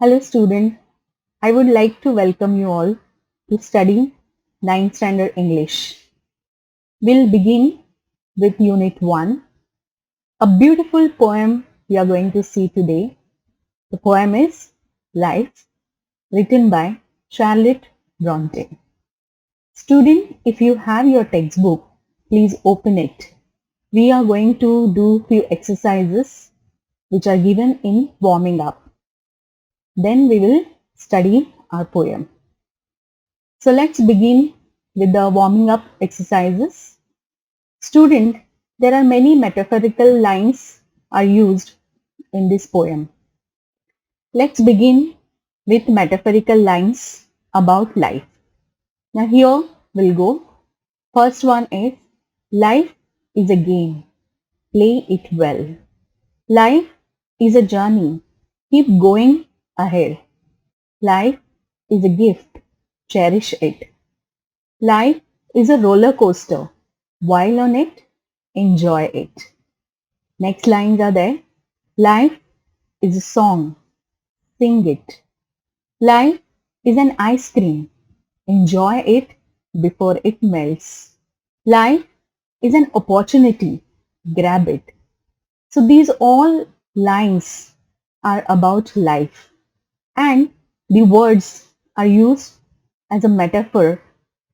Hello student, I would like to welcome you all to study 9th standard English. We'll begin with Unit 1, a beautiful poem we are going to see today. The poem is Life, written by Charlotte Bronte. Student, if you have your textbook, please open it. We are going to do few exercises which are given in warming up. Then we will study our poem. So let's begin with the warming up exercises. Student, there are many metaphorical lines are used in this poem. Let's begin with metaphorical lines about life. Now here we'll go. First one is, life is a game. Play it well. Life is a journey. Keep going ahead. Life is a gift. Cherish it. Life is a roller coaster. While on it, enjoy it. Next lines are there. Life is a song. Sing it. Life is an ice cream. Enjoy it before it melts. Life is an opportunity. Grab it. So these all lines are about life, and the words are used as a metaphor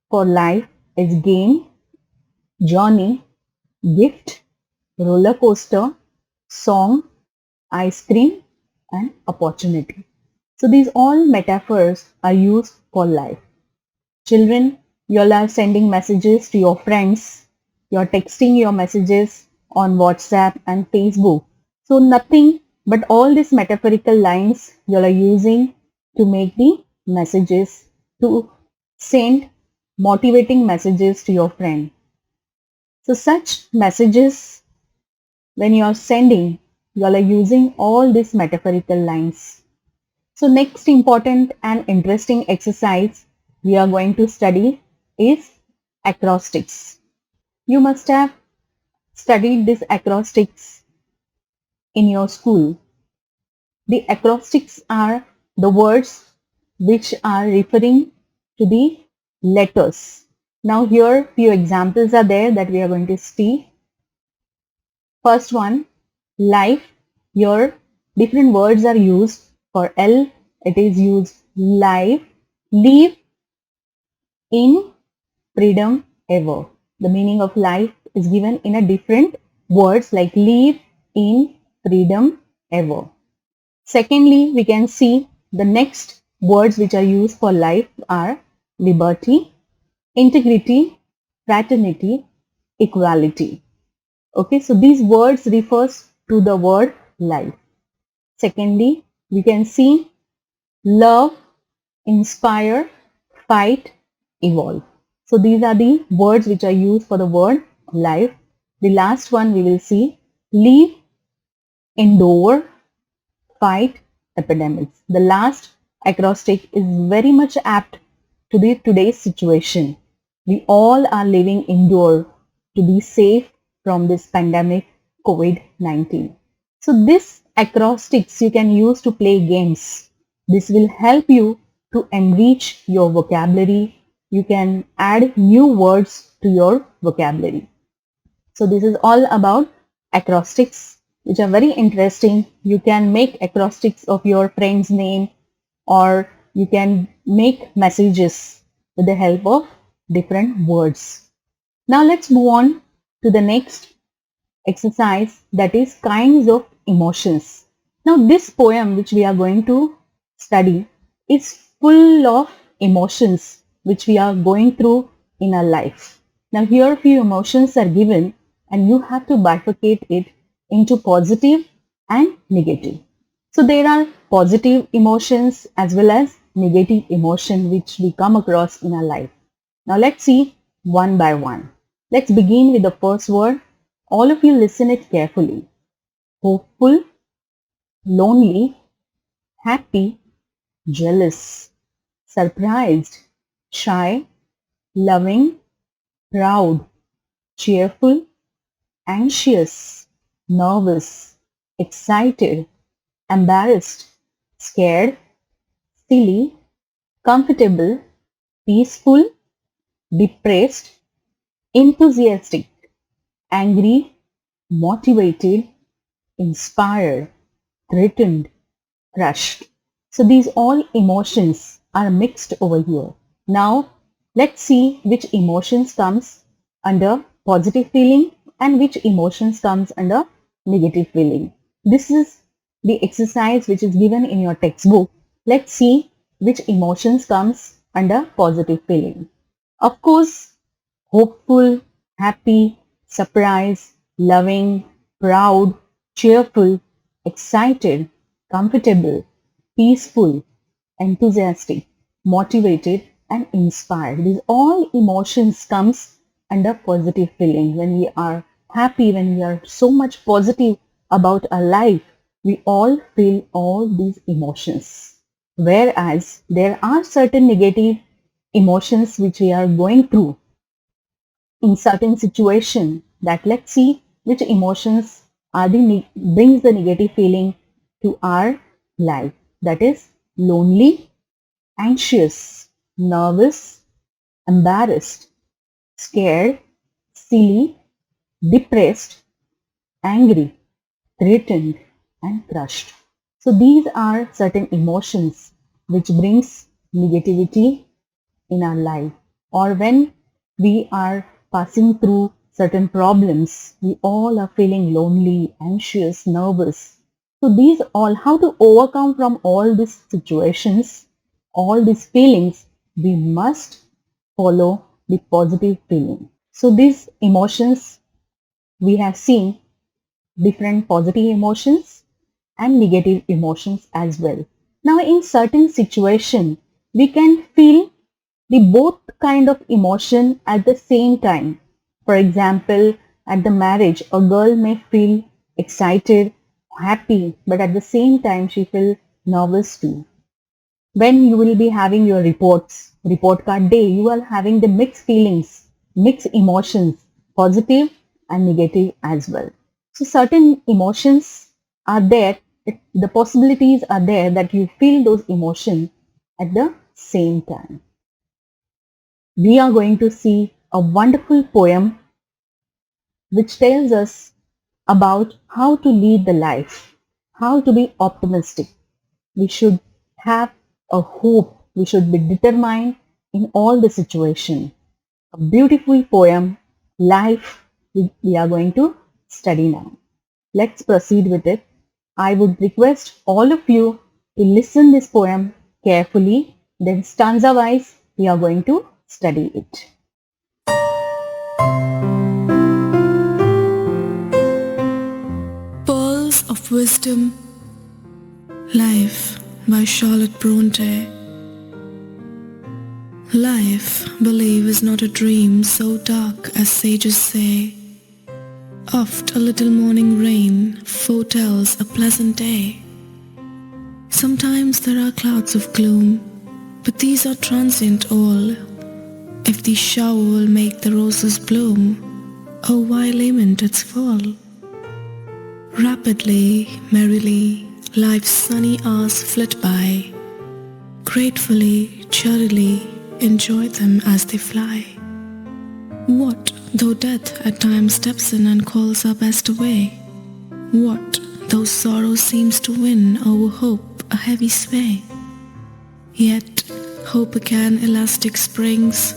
for life as game, journey, gift, roller coaster, song, ice cream, and opportunity. So these all metaphors are used for life. Children, you all are sending messages to your friends. You are texting your messages on WhatsApp and Facebook. So nothing but all these metaphorical lines you all are using to make the messages, to send motivating messages to your friend. So such messages, when you are sending, you all are using all these metaphorical lines. So next important and interesting exercise we are going to study is acrostics. You must have studied these acrostics in your school. The acrostics are the words which are referring to the letters. Now here few examples are there that we are going to see. First one, life. Here different words are used. For L, it is used life, live in freedom ever. The meaning of life is given in a different words like live in freedom ever. Secondly, we can see the next words which are used for life are liberty, integrity, fraternity, equality. Okay, so these words refers to the word life. Secondly, we can see love, inspire, fight, evolve. So these are the words which are used for the word life. The last one we will see live, endure, fight, epidemics. The last acrostic is very much apt to the today's situation. We all are living indoor to be safe from this pandemic COVID-19. So this acrostics you can use to play games. This will help you to enrich your vocabulary. You can add new words to your vocabulary. So this is all about acrostics, which are very interesting. You can make acrostics of your friend's name, or you can make messages with the help of different words. Now let's move on to the next exercise, that is kinds of emotions. Now this poem which we are going to study is full of emotions which we are going through in our life. Now here few emotions are given and you have to bifurcate it into positive and negative. So there are positive emotions as well as negative emotion which we come across in our life. Now let's see one by one. Let's begin with the first word. All of you listen it carefully. Hopeful, lonely, happy, jealous, surprised, shy, loving, proud, cheerful, anxious, nervous, excited, embarrassed, scared, silly, comfortable, peaceful, depressed, enthusiastic, angry, motivated, inspired, threatened, crushed. So these all emotions are mixed over here. Now let's see which emotions comes under positive feeling and which emotions comes under negative feeling. This is the exercise which is given in your textbook. Let's see which emotions comes under positive feeling. Of course, hopeful, happy, surprised, loving, proud, cheerful, excited, comfortable, peaceful, enthusiastic, motivated and inspired. These all emotions comes under positive feeling. When we are happy, when we are so much positive about our life, we all feel all these emotions. Whereas there are certain negative emotions which we are going through in certain situation, that let's see which emotions are brings the negative feeling to our life. That is lonely, anxious, nervous, embarrassed, scared, silly, depressed, angry, threatened and crushed. So these are certain emotions which brings negativity in our life, or when we are passing through certain problems, we all are feeling lonely, anxious, nervous. So these all, how to overcome from all these situations, all these feelings, we must follow the positive feeling. So these emotions, we have seen different positive emotions and negative emotions as well. Now in certain situation, we can feel the both kind of emotion at the same time. For example, at the marriage, a girl may feel excited, happy, but at the same time she feels nervous too. When you will be having your report card day, you are having the mixed feelings, mixed emotions, positive and negative as well. So certain emotions are there, the possibilities are there that you feel those emotions at the same time. We are going to see a wonderful poem which tells us about how to lead the life, how to be optimistic. We should have a hope. We should be determined in all the situation. A beautiful poem, Life, we are going to study now. Let's proceed with it. I would request all of you to listen this poem carefully. Then stanza wise, we are going to study it. Pearls of Wisdom, Life by Charlotte Bronte. Life, believe, is not a dream so dark as sages say. Oft a little morning rain foretells a pleasant day. Sometimes there are clouds of gloom, but these are transient all. If the shower will make the roses bloom, oh why lament its fall? Rapidly, merrily, life's sunny hours flit by. Gratefully, cheerily, enjoy them as they fly. What though death at times steps in and calls our best away? What though sorrow seems to win over hope a heavy sway? Yet hope again elastic springs,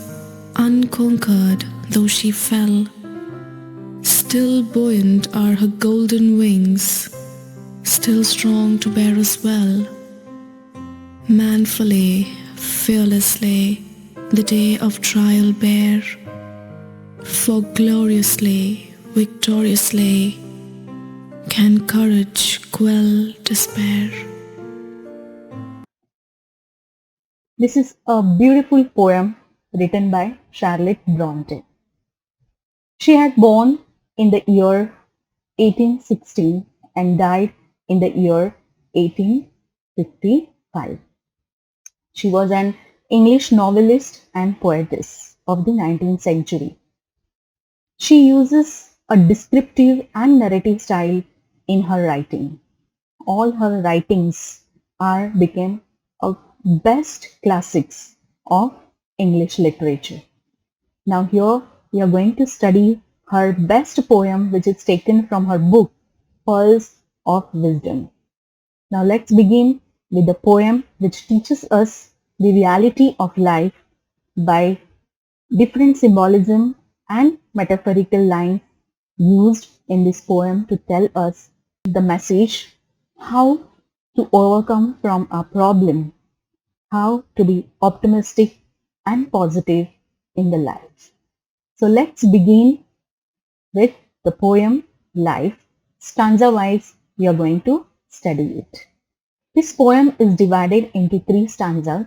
unconquered though she fell. Still buoyant are her golden wings, still strong to bear us well. Manfully, fearlessly, the day of trial bear, for gloriously, victoriously, can courage quell despair. This is a beautiful poem written by Charlotte Bronte. She had born in the year 1816 and died in the year 1855. She was an English novelist and poetess of the 19th century. She uses a descriptive and narrative style in her writing. All her writings are became a best classics of English literature. Now here we are going to study her best poem, which is taken from her book Pearls of Wisdom. Now let's begin with the poem which teaches us the reality of life by different symbolism and metaphorical lines used in this poem to tell us the message how to overcome from a problem, how to be optimistic and positive in the life. So let's begin with the poem Life. Stanza wise, we are going to study it. This poem is divided into three stanzas.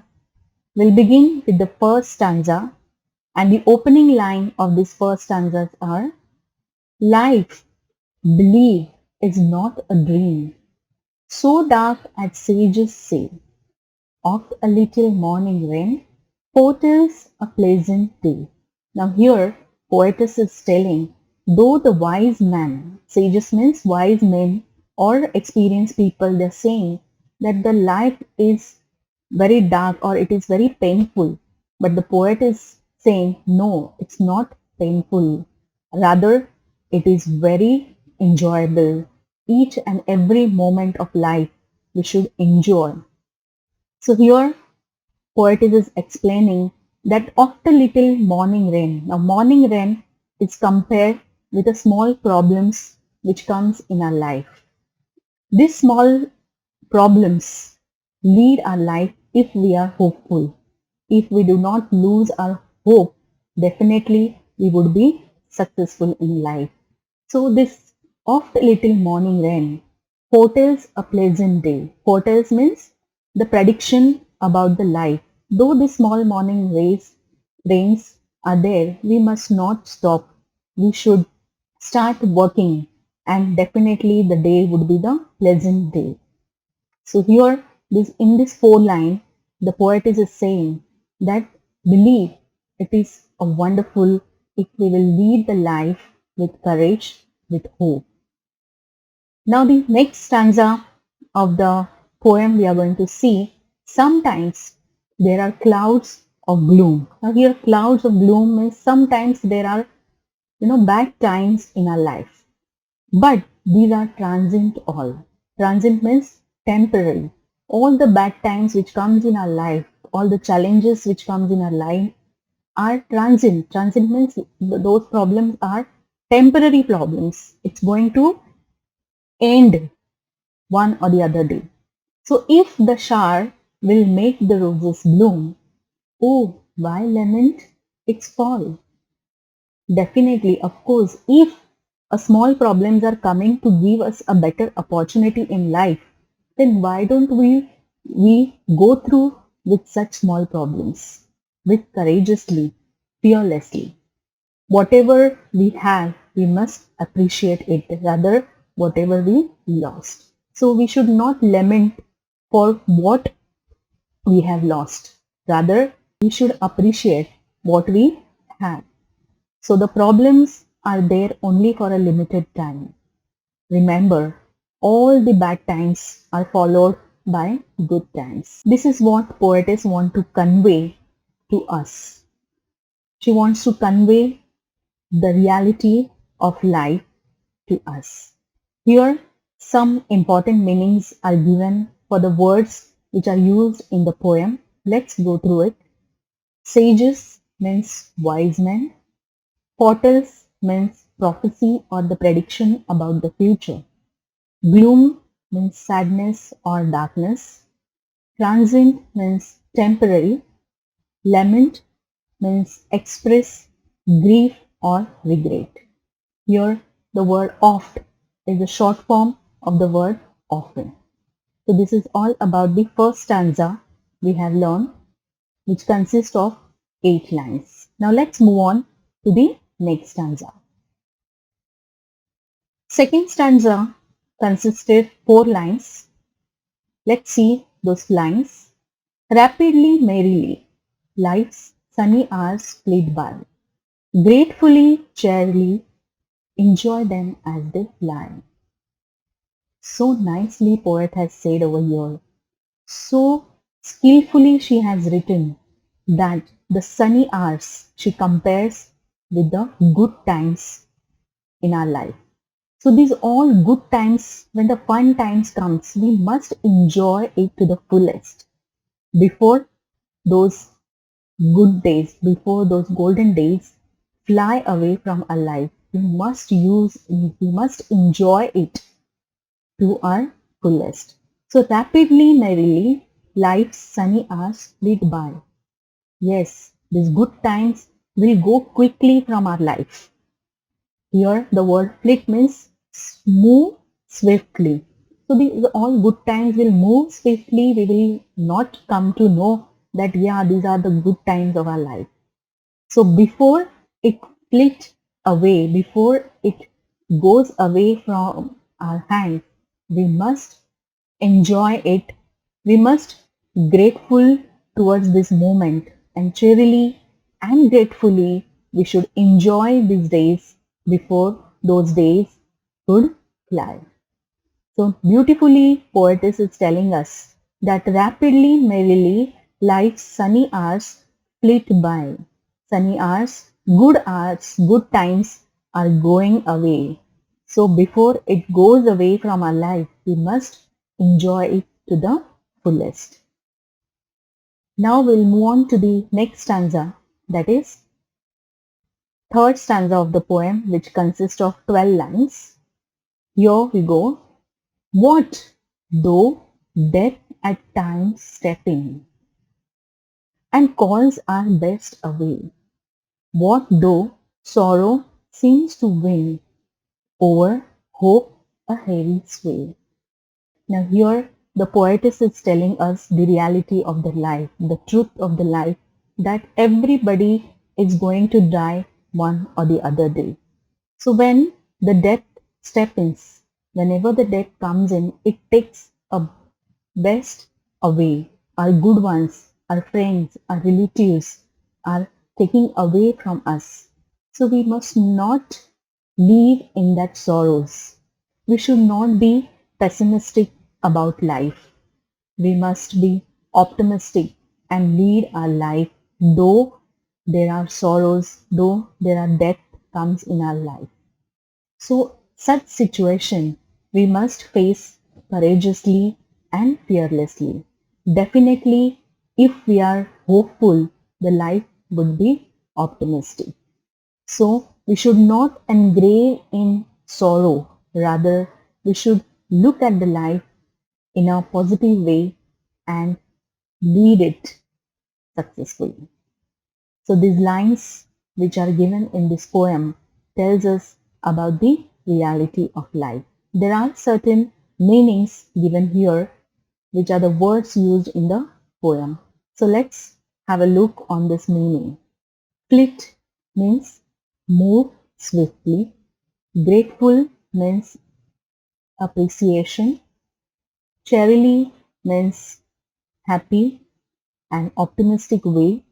We'll begin with the first stanza, and the opening line of this first stanza are: Life, believe, is not a dream, so dark as sages say, of a little morning rain foretells a pleasant day. Now here, poetess is telling, though the wise man, sages means wise men or experienced people, they're saying that the life is very dark or it is very painful. But the poet is saying, no, it's not painful. Rather, it is very enjoyable. Each and every moment of life we should enjoy. So here poetess is explaining that after little morning rain. Now morning rain is compared with the small problems which comes in our life. These small problems lead our life if we are hopeful. If we do not lose our hope, definitely we would be successful in life. So this oft little morning rain foretells a pleasant day. Foretells means the prediction about the life. Though the small morning rains are there, we must not stop. We should start working and definitely the day would be the pleasant day. So here in this four line, the poetess is saying that believe it is a wonderful if we will lead the life with courage, with hope. Now the next stanza of the poem we are going to see, sometimes there are clouds of gloom. Now here clouds of gloom means sometimes there are bad times in our life. But these are transient all. Transient means temporary. All the bad times which comes in our life, all the challenges which comes in our life are transient. Transient means those problems are temporary problems. It's going to end one or the other day. So if the shower will make the roses bloom, oh, why lament its fall? Definitely, of course, if a small problems are coming to give us a better opportunity in life, then why don't we go through with such small problems with courageously, fearlessly. Whatever we have, we must appreciate it, rather whatever we lost. So we should not lament for what we have lost. Rather, we should appreciate what we have. So the problems are there only for a limited time. Remember, all the bad times are followed by good times. This is what poetess want to convey to us. She wants to convey the reality of life to us. Here, some important meanings are given for the words which are used in the poem. Let's go through it. Sages means wise men. Foretells means prophecy or the prediction about the future. Gloom means sadness or darkness. Transient means temporary. Lament means express grief or regret. Here the word oft is a short form of the word often. So this is all about the first stanza we have learned, which consists of 8 lines. Now let's move on to the next stanza. Second stanza consisted 4 lines. Let's see those lines. Rapidly, merrily, life's sunny hours fleet by. Gratefully, cheerily, enjoy them as they fly. So nicely poet has said over here. So Skillfully she has written that the sunny hours she compares with the good times in our life. So these all good times, when the fun times comes, we must enjoy it to the fullest. Before those good days, before those golden days fly away from our life, we must enjoy it to our fullest. So rapidly, merrily, life's sunny hours fleet by. Yes, these good times will go quickly from our life. Here, the word flit means move swiftly. So these all good times will move swiftly. We will not come to know that, yeah, these are the good times of our life. So before it flit away, before it goes away from our hands, we must enjoy it. We must grateful towards this moment, and cheerily and gratefully we should enjoy these days before those days could fly. So beautifully poetess is telling us that rapidly, merrily, life's sunny hours flit by. Sunny hours, good times are going away. So before it goes away from our life, we must enjoy it to the fullest. Now we'll move on to the next stanza, that is third stanza of the poem, which consists of 12 lines. Here we go. What though death at times step in and calls our best away? What though sorrow seems to win over hope a heavy sway? Now here the poetess is telling us the reality of the life, the truth of the life, that everybody is going to die one or the other day. So when the death steps in, whenever the death comes in, it takes a best away. Our good ones, our friends, our relatives are taking away from us. So we must not live in that sorrows. We should not be pessimistic about life. We must be optimistic and lead our life though there are sorrows, though there are death comes in our life. So such situation we must face courageously and fearlessly. Definitely, if we are hopeful, the life would be optimistic. So we should not engrave in sorrow. Rather, we should look at the life in a positive way and lead it successfully. So these lines which are given in this poem tells us about the reality of life. There are certain meanings given here which are the words used in the poem. So let's have a look on this meaning. Flit means move swiftly. Grateful means appreciation. Cheerily means happy and optimistic way.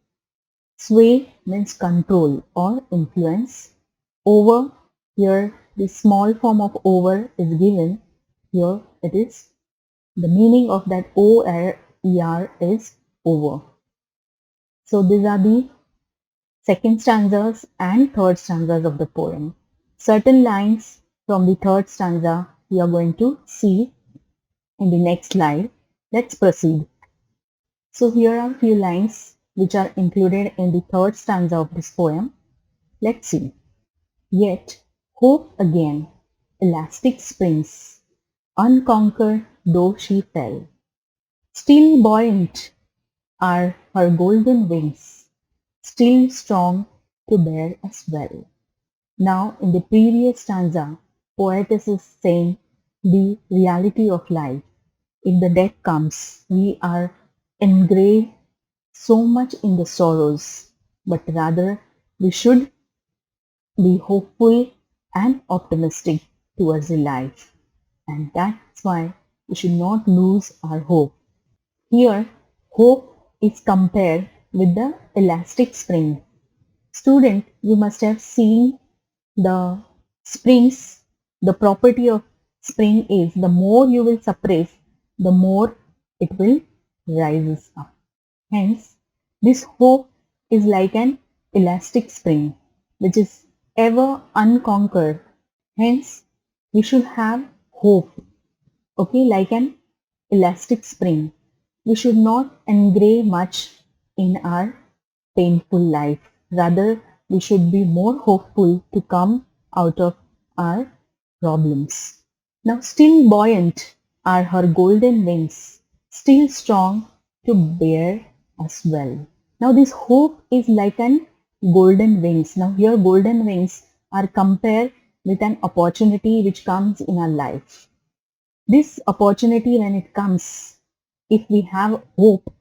Sway means control or influence. Over, here the small form of over is given. Here it is. The meaning of that O-R-E-R is over. So these are the second stanzas and third stanzas of the poem. Certain lines from the third stanza we are going to see in the next slide. Let's proceed. So here are a few lines which are included in the third stanza of this poem. Let's see. Yet hope again, elastic springs, unconquered though she fell. Still buoyant are her golden wings, still strong to bear us well. Now in the previous stanza, poetess is saying the reality of life. If the death comes, we are engraved so much in the sorrows, but rather we should be hopeful and optimistic towards the life. And that's why we should not lose our hope. Here, hope is compared with the elastic spring. Student, you must have seen the springs. The property of spring is the more you will suppress, the more it will rises up. Hence, this hope is like an elastic spring which is ever unconquered. Hence, we should have hope, okay, like an elastic spring. We should not engrave much in our painful life. Rather, we should be more hopeful to come out of our problems. Now, still buoyant are her golden wings, still strong to bear us well. Now, this hope is like an golden wings. Now, here, golden wings are compared with an opportunity which comes in our life. This opportunity, when it comes, if we have hope,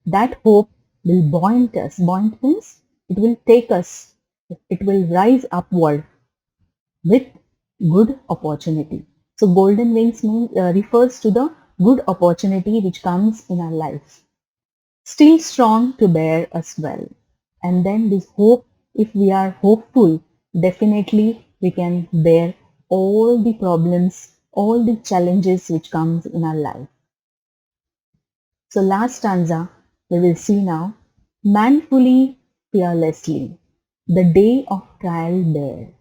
that hope will buoyant us. Buoyant means it will take us, it will rise upward with good opportunity. So golden wings refers to the good opportunity which comes in our life. Still strong to bear us well. And then this hope, if we are hopeful, definitely we can bear all the problems, all the challenges which comes in our life. So last stanza we will see now. Manfully, fearlessly, the day of trial bear.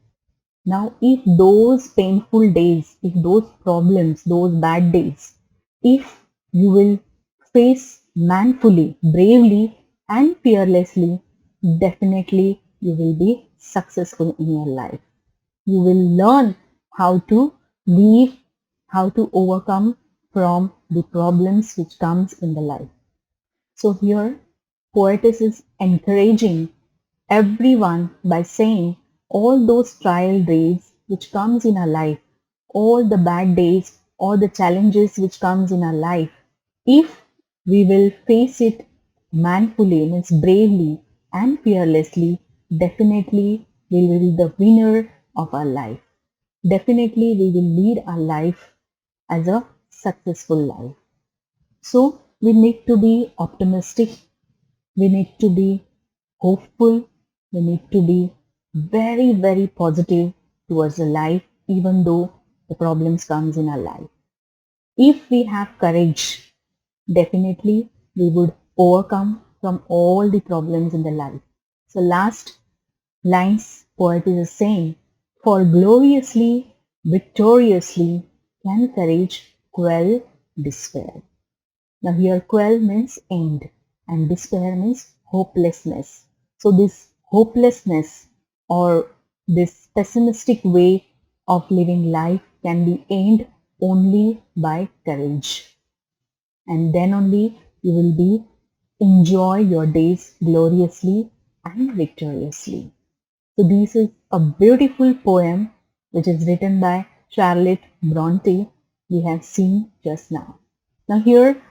Now if those painful days, if those problems, those bad days, if you will face manfully, bravely and fearlessly, definitely you will be successful in your life. You will learn how to live, how to overcome from the problems which comes in the life. So here, poetess is encouraging everyone by saying all those trial days which comes in our life, all the bad days, all the challenges which comes in our life, if we will face it manfully, means bravely and fearlessly, definitely we will be the winner of our life. Definitely we will lead our life as a successful life. So we need to be optimistic, we need to be hopeful, we need to be very, very positive towards the life, even though the problems comes in our life. If we have courage, definitely we would overcome from all the problems in the life. So last lines poet is saying, for gloriously, victoriously can courage quell despair. Now here quell means end and despair means hopelessness. So this hopelessness or this pessimistic way of living life can be ended only by courage. And then only you will be enjoy your days gloriously and victoriously. So this is a beautiful poem which is written by Charlotte Bronte we have seen just now. Now here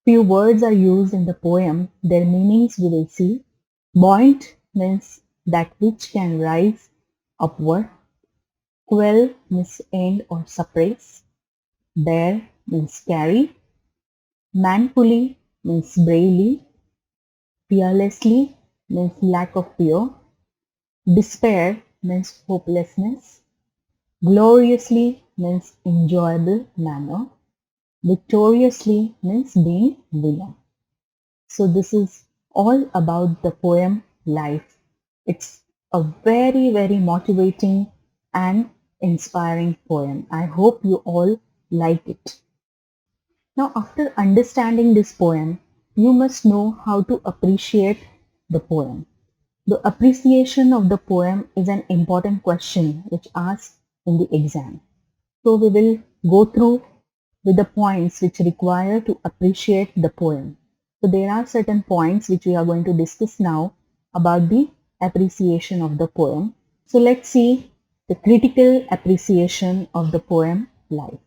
few words are used in the poem, their meanings we will see. Buoyant means that which can rise upward. Quell means end or suppress. Bear means carry. Manfully means bravely. Fearlessly means lack of fear. Despair means hopelessness. Gloriously means enjoyable manner. Victoriously means being winner. So this is all about the poem Life. It's a very, very motivating and inspiring poem. I hope you all like it. Now, after understanding this poem, you must know how to appreciate the poem. The appreciation of the poem is an important question which asked in the exam. So we will go through with the points which require to appreciate the poem. So there are certain points which we are going to discuss now about the appreciation of the poem. So let's see the critical appreciation of the poem Life.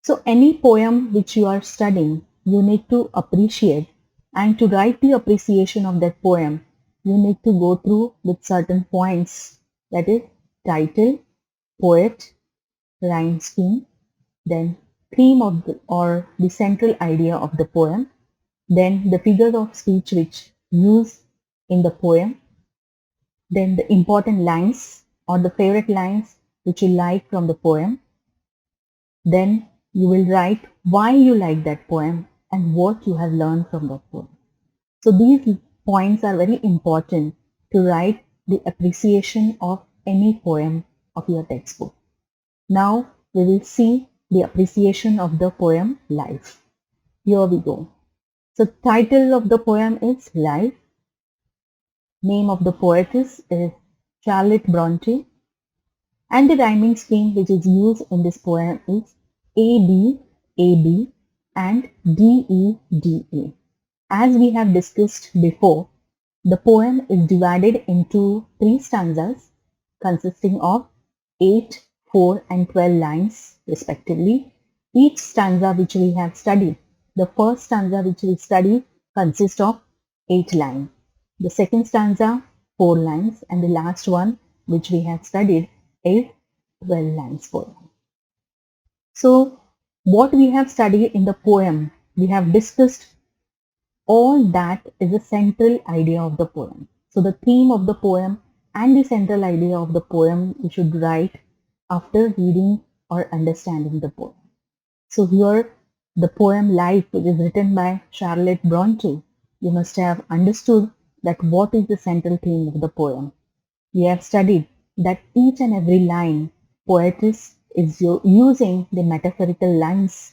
So any poem which you are studying, you need to appreciate, and to write the appreciation of that poem, you need to go through with certain points, that is title, poet, rhyme scheme, then theme of or the central idea of the poem, then the figure of speech which used in the poem, then the important lines or the favorite lines which you like from the poem, then you will write why you like that poem, and what you have learned from that poem. So these points are very important to write the appreciation of any poem of your textbook. Now we will see the appreciation of the poem Life. Here we go. So title of the poem is Life. Name of the poetess is Charlotte Bronte. And the rhyming scheme which is used in this poem is A B and D E. As we have discussed before, the poem is divided into 3 stanzas consisting of 8, 4 and 12 lines respectively. Each stanza which we have studied, the first stanza which we study consists of 8 lines. The second stanza 4 lines and the last one which we have studied is 12 lines poem. So what we have studied in the poem, we have discussed all that is the central idea of the poem. So the theme of the poem and the central idea of the poem we should write after reading or understanding the poem. So here the poem Life, which is written by Charlotte Bronte, you must have understood that what is the central theme of the poem. We have studied that each and every line poetess is using the metaphorical lines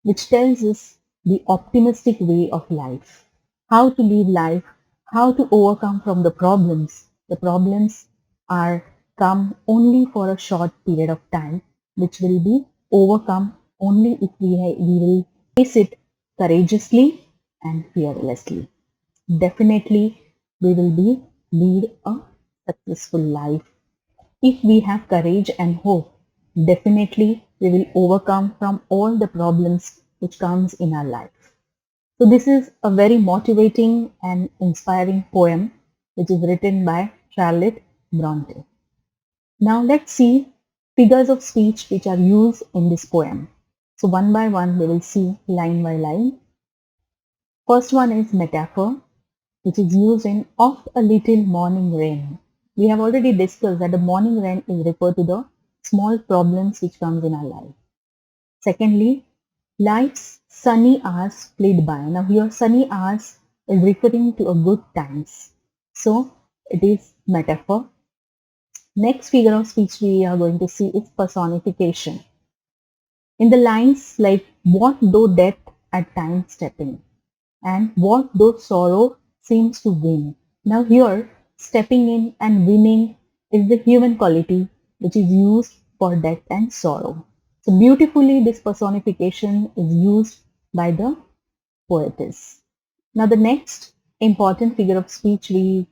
which tells us the optimistic way of life, how to live life, how to overcome from the problems. The problems are come only for a short period of time, which will be overcome only if we will face it courageously and fearlessly. Definitely, we will be lead a successful life. If we have courage and hope, definitely we will overcome from all the problems which comes in our life. So this is a very motivating and inspiring poem which is written by Charlotte Bronte. Now let's see figures of speech which are used in this poem. So one by one we will see line by line. First one is metaphor, which is used in of a little morning rain. We have already discussed that the morning rain is referred to the small problems which comes in our life. Secondly, life's sunny hours fleet by. Now here sunny hours is referring to a good times. So it is metaphor. Next figure of speech we are going to see is personification. In the lines like what though death at times stepping and what though sorrow seems to win. Now here stepping in and winning is the human quality which is used for death and sorrow. So beautifully this personification is used by the poetess. Now the next important figure of speech we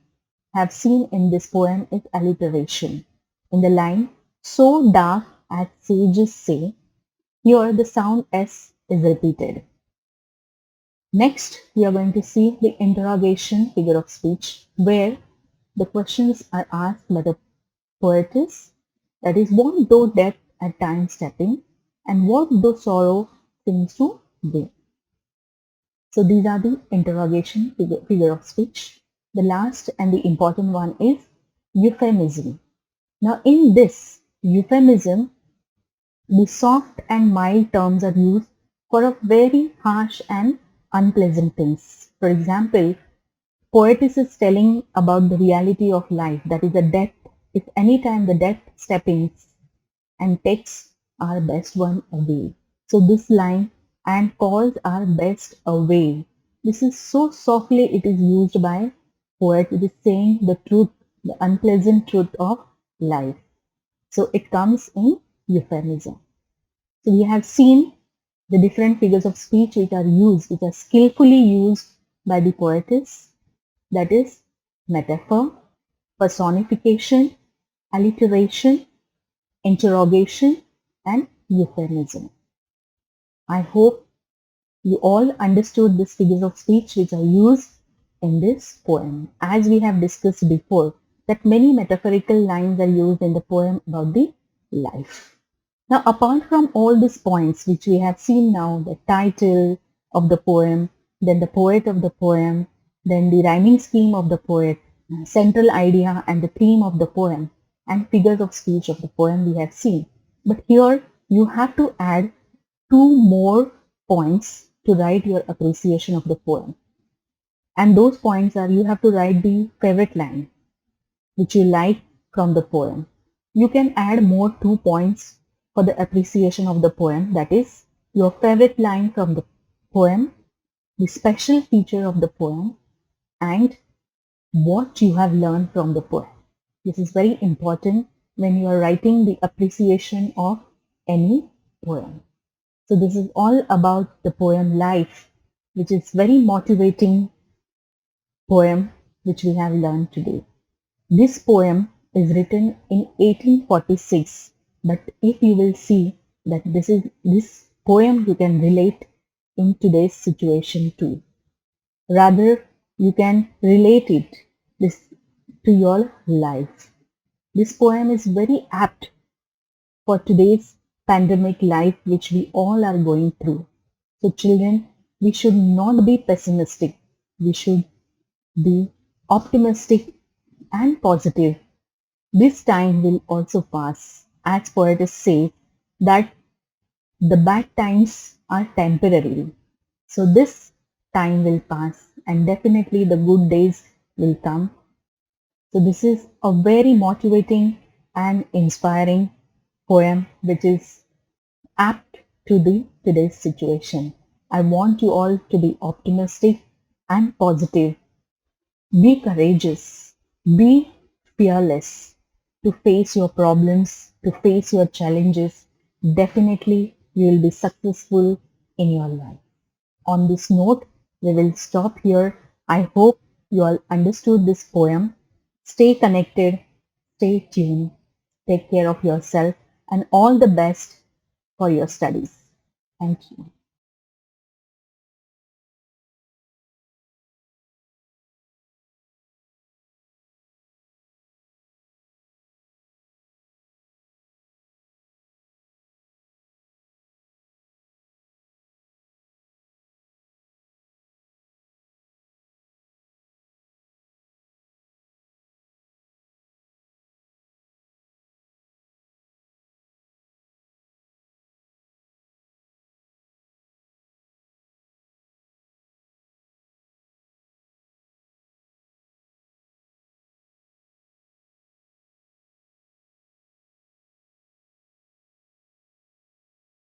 have seen in this poem is alliteration. In the line, so dark as sages say, here the sound S is repeated. Next, we are going to see the interrogation figure of speech where the questions are asked by the poetess, that is, what though death at times stepping and what though sorrow seems to be. So these are the interrogation figure of speech. The last and the important one is euphemism. Now in this euphemism, the soft and mild terms are used for a very harsh and unpleasant things. For example, poetess is telling about the reality of life, that is the death. If any time the death steps in and takes our best one away. So this line, and calls our best away. This is so softly it is used by poet. It is saying the truth, the unpleasant truth of life. So it comes in euphemism. So we have seen the different figures of speech which are used, which are skillfully used by the poetess, that is metaphor, personification, alliteration, interrogation and euphemism. I hope you all understood these figures of speech which are used in this poem. As we have discussed before, that many metaphorical lines are used in the poem about the life. Now, apart from all these points which we have seen now, the title of the poem, then the poet of the poem, then the rhyming scheme of the poet, central idea and the theme of the poem, and figures of speech of the poem we have seen. But here you have to add 2 more points to write your appreciation of the poem. And those points are, you have to write the favorite line which you like from the poem. You can add more 2 points for the appreciation of the poem, that is your favorite line from the poem, the special feature of the poem, and what you have learned from the poem. This is very important when you are writing the appreciation of any poem. So this is all about the poem Life, which is very motivating poem which we have learned today. This poem is written in 1846, but if you will see that this poem you can relate in today's situation too. Rather, you can relate this to your life. This poem is very apt for today's pandemic life which we all are going through. So children, we should not be pessimistic. We should be optimistic and positive. This time will also pass. As poetess say that the bad times are temporary. So this time will pass and definitely the good days will come. So this is a very motivating and inspiring poem which is apt to the today's situation. I want you all to be optimistic and positive. Be courageous. Be fearless to face your problems, to face your challenges. Definitely you will be successful in your life. On this note, we will stop here. I hope you all understood this poem. Stay connected, stay tuned, take care of yourself, and all the best for your studies. Thank you.